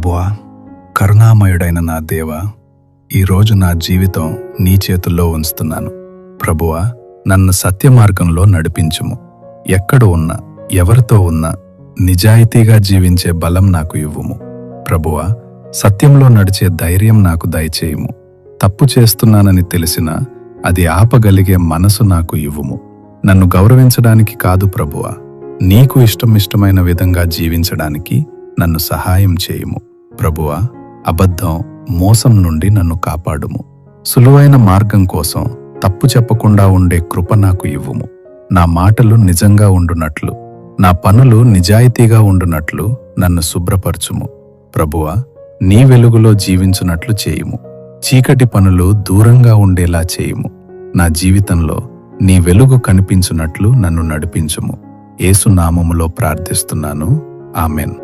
ప్రభువా, కరుణామయుడైన నా దేవా, ఈరోజు నా జీవితం నీ చేతుల్లో ఉంచుతున్నాను. ప్రభువా, నన్ను సత్య మార్గంలో నడిపించుము. ఎక్కడ ఉన్నా, ఎవరితో ఉన్నా నిజాయితీగా జీవించే బలం నాకు ఇవ్వుము. ప్రభువా, సత్యంలో నడిచే ధైర్యం నాకు దయచేయుము. తప్పు చేస్తున్నానని తెలిసినా అది ఆపగలిగే మనసు నాకు ఇవ్వుము. నన్ను గౌరవించడానికి కాదు ప్రభువా, నీకు ఇష్టమైన విధంగా జీవించడానికి నన్ను సహాయం చేయుము. ప్రభువా, అబద్ధం, మోసం నుండి నన్ను కాపాడుము. సులువైన మార్గం కోసం తప్పు చెప్పకుండా ఉండే కృప నాకు ఇవ్వుము. నా మాటలు నిజంగా ఉండునట్లు, నా పనులు నిజాయితీగా ఉండునట్లు నన్ను శుభ్రపరచుము. ప్రభువా, నీ వెలుగులో జీవించునట్లు చేయుము. చీకటి పనులు దూరంగా ఉండేలా చేయుము. నా జీవితంలో నీ వెలుగు కనిపించునట్లు నన్ను నడిపించుము. యేసు నామములో ప్రార్థిస్తున్నాను. ఆమెన్.